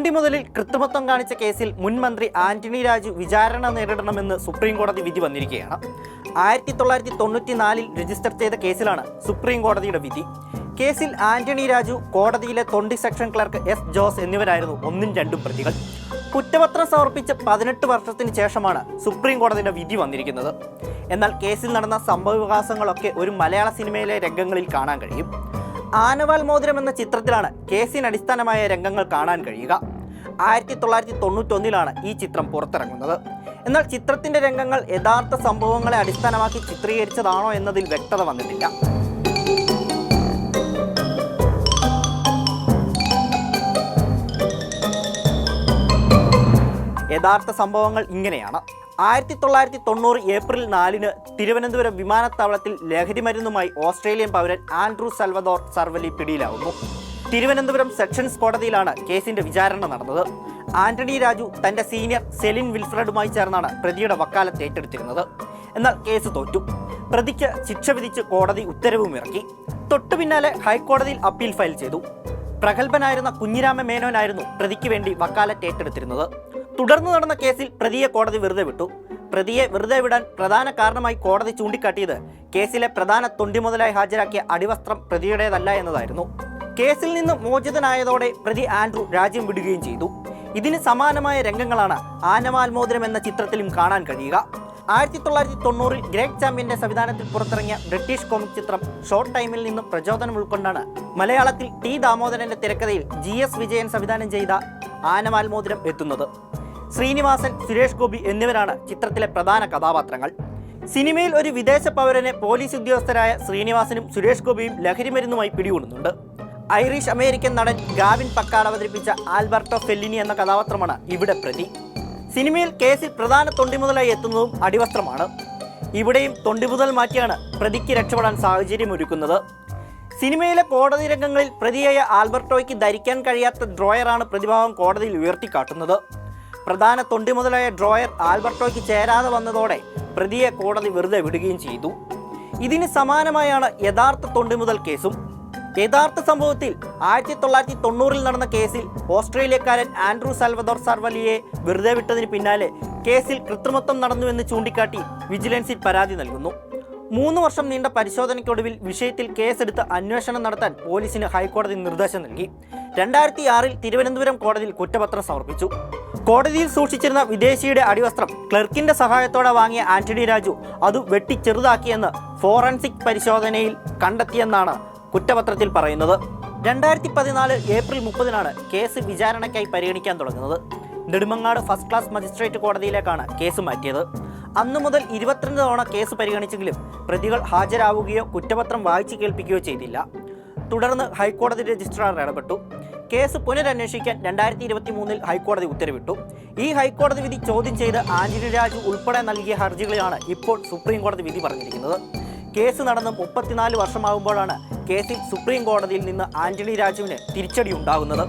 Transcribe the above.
തൊണ്ടിമുതലിൽ കൃത്രിമത്വം കാണിച്ച കേസിൽ മുൻ മന്ത്രി ആന്റണി രാജു വിചാരണ നേരിടണമെന്ന് സുപ്രീം കോടതി വിധി വന്നിരിക്കുകയാണ്. 1994 രജിസ്റ്റർ ചെയ്ത കേസിലാണ് സുപ്രീം കോടതിയുടെ വിധി. കേസിൽ ആന്റണി രാജു, കോടതിയിലെ തൊണ്ടി സെക്ഷൻ ക്ലർക്ക് എസ് ജോസ് എന്നിവരായിരുന്നു 1ഉം 2ഉം പ്രതികൾ. കുറ്റപത്രം സമർപ്പിച്ച് 18 വർഷത്തിന് ശേഷമാണ് സുപ്രീം കോടതിയുടെ വിധി വന്നിരിക്കുന്നത്. എന്നാൽ കേസിൽ നടന്ന സംഭവവികാസങ്ങളൊക്കെ ഒരു മലയാള സിനിമയിലെ രംഗങ്ങളിൽ കാണാൻ കഴിയും. ആനവാൽ മോതിരം എന്ന ചിത്രത്തിലാണ് കേസിന് അടിസ്ഥാനമായ രംഗങ്ങൾ കാണാൻ കഴിയുക. 1991 ഈ ചിത്രം പുറത്തിറങ്ങുന്നത്. എന്നാൽ ചിത്രത്തിന്റെ രംഗങ്ങൾ യഥാർത്ഥ സംഭവങ്ങളെ അടിസ്ഥാനമാക്കി ചിത്രീകരിച്ചതാണോ എന്നതിൽ വ്യക്തത വന്നിട്ടില്ല. യഥാർത്ഥ സംഭവങ്ങൾ ഇങ്ങനെയാണ്. 1990 ഏപ്രിൽ 4 തിരുവനന്തപുരം വിമാനത്താവളത്തിൽ ലഹരിമരുന്നുമായി ഓസ്ട്രേലിയൻ പൗരൻ ആൻഡ്രൂ സാൽവദോർ സർവലി പിടിയിലാവുന്നു. തിരുവനന്തപുരം സെഷൻസ് കോടതിയിലാണ് കേസിന്റെ വിചാരണ നടന്നത്. ആന്റണി രാജു തന്റെ സീനിയർ സെലിൻ വിൽഫ്രഡുമായി ചേർന്നാണ് പ്രതിയുടെ വക്കാലത്ത് ഏറ്റെടുത്തിരുന്നത്. എന്നാൽ കേസ് തോറ്റു. പ്രതിക്ക് ശിക്ഷ വിധിച്ച് കോടതി ഉത്തരവും ഇറക്കി. തൊട്ടു പിന്നാലെ ഹൈക്കോടതിയിൽ അപ്പീൽ ഫയൽ ചെയ്തു. പ്രഗത്ഭനായിരുന്ന കുഞ്ഞിരാമ മേനോനായിരുന്നു പ്രതിക്ക് വേണ്ടി വക്കാലത്ത് ഏറ്റെടുത്തിരുന്നത്. തുടർന്ന് നടന്ന കേസിൽ പ്രതിയെ കോടതി വെറുതെ വിട്ടു. പ്രതിയെ വെറുതെ വിടാൻ പ്രധാന കാരണമായി കോടതി ചൂണ്ടിക്കാട്ടിയത് കേസിലെ പ്രധാന തൊണ്ടിമുതലായി ഹാജരാക്കിയ അടിവസ്ത്രം പ്രതിയുടേതല്ല എന്നതായിരുന്നു. കേസിൽ നിന്ന് മോചിതനായതോടെ പ്രതി ആൻഡ്രൂ രാജ്യം വിടുകയും ചെയ്തു. ഇതിന് സമാനമായ രംഗങ്ങളാണ് ആനവാൽ മോതിരം എന്ന ചിത്രത്തിലും കാണാൻ കഴിയുക. 1990 ഗ്രേഗ് ചാമ്പ്യന്റെ സംവിധാനത്തിൽ പുറത്തിറങ്ങിയ ബ്രിട്ടീഷ് കോമിക് ചിത്രം ഷോർട്ട് ടൈമിൽ നിന്നും പ്രചോദനം ഉൾക്കൊണ്ടാണ് മലയാളത്തിൽ ടി ദാമോദരന്റെ തിരക്കഥയിൽ GS വിജയൻ സംവിധാനം ചെയ്ത ആനവാൽ മോതിരം എത്തുന്നത്. ശ്രീനിവാസൻ, സുരേഷ് ഗോപി എന്നിവരാണ് ചിത്രത്തിലെ പ്രധാന കഥാപാത്രങ്ങൾ. സിനിമയിൽ ഒരു വിദേശ പൗരനെ പോലീസ് ഉദ്യോഗസ്ഥരായ ശ്രീനിവാസനും സുരേഷ് ഗോപിയും ലഹരിമരുന്നുമായി പിടികൂടുന്നുണ്ട്. ഐറിഷ് അമേരിക്കൻ നടൻ ഗാവിൻ പക്കാട് അവതരിപ്പിച്ച ആൽബർട്ടോ ഫെല്ലിനി എന്ന കഥാപാത്രമാണ് ഇവിടെ പ്രതി. സിനിമയിൽ കേസിൽ പ്രധാന തൊണ്ടിമുതലായി എത്തുന്നതും അടിവസ്ത്രമാണ്. ഇവിടെയും തൊണ്ടിമുതൽ മാറ്റിയാണ് പ്രതിക്ക് രക്ഷപ്പെടാൻ സാഹചര്യമൊരുക്കുന്നത്. സിനിമയിലെ കോടതി രംഗങ്ങളിൽ പ്രതിയായ ആൽബർട്ടോയ്ക്ക് ധരിക്കാൻ കഴിയാത്ത ഡ്രോയറാണ് പ്രതിഭാഗം കോടതിയിൽ ഉയർത്തിക്കാട്ടുന്നത്. പ്രധാന തൊണ്ടിമുതലായ ഡ്രോയർ ആൽബർട്ടോയ്ക്ക് ചേരാതെ വന്നതോടെ പ്രതിയെ കോടതി വെറുതെ വിടുകയും ചെയ്തു. ഇതിന് സമാനമായാണ് യഥാർത്ഥ തൊണ്ടിമുതൽ കേസും. യഥാർത്ഥ സംഭവത്തിൽ 1990 നടന്ന കേസിൽ ഓസ്ട്രേലിയക്കാരൻ ആൻഡ്രൂ സാൽവദോർ സർവലിയെ വെറുതെ വിട്ടതിന് പിന്നാലെ കേസിൽ കൃത്രിമത്വം നടന്നുവെന്ന് ചൂണ്ടിക്കാട്ടി വിജിലൻസിൽ പരാതി നൽകുന്നു. 3 വർഷം നീണ്ട പരിശോധനയ്ക്കൊടുവിൽ വിഷയത്തിൽ കേസെടുത്ത് അന്വേഷണം നടത്താൻ പോലീസിന് ഹൈക്കോടതി നിർദ്ദേശം നൽകി. 2006 തിരുവനന്തപുരം കോടതിയിൽ കുറ്റപത്രം സമർപ്പിച്ചു. കോടതിയിൽ സൂക്ഷിച്ചിരുന്ന വിദേശിയുടെ അടിവസ്ത്രം ക്ലർക്കിന്റെ സഹായത്തോടെ വാങ്ങിയ ആന്റണി രാജു അത് വെട്ടി ചെറുതാക്കിയെന്ന് ഫോറൻസിക് പരിശോധനയിൽ കണ്ടെത്തിയെന്നാണ് കുറ്റപത്രത്തിൽ പറയുന്നത്. 2014 ഏപ്രിൽ 30 കേസ് വിചാരണയ്ക്കായി പരിഗണിക്കാൻ തുടങ്ങുന്നത്. നെടുമങ്ങാട് ഫസ്റ്റ് ക്ലാസ് മജിസ്ട്രേറ്റ് കോടതിയിലേക്കാണ് കേസ് മാറ്റിയത്. അന്നു മുതൽ 22 തവണ കേസ് പരിഗണിച്ചെങ്കിലും പ്രതികൾ ഹാജരാവുകയോ കുറ്റപത്രം വായിച്ചു കേൾപ്പിക്കുകയോ ചെയ്തില്ല. തുടർന്ന് ഹൈക്കോടതി രജിസ്ട്രാർ ഇടപെട്ടു. കേസ് പുനരന്വേഷിക്കാൻ 2023 ഹൈക്കോടതി ഉത്തരവിട്ടു. ഈ ഹൈക്കോടതി വിധി ചോദ്യം ചെയ്ത് ആന്റണി രാജു ഉൾപ്പെടെ നൽകിയ ഹർജികളാണ് ഇപ്പോൾ സുപ്രീം കോടതി വിധി പറഞ്ഞിരിക്കുന്നത്. കേസ് നടന്ന് 34 വർഷമാകുമ്പോഴാണ് കേസിൽ സുപ്രീം കോടതിയിൽ നിന്ന് ആന്റണി രാജുവിന് തിരിച്ചടി ഉണ്ടാകുന്നത്.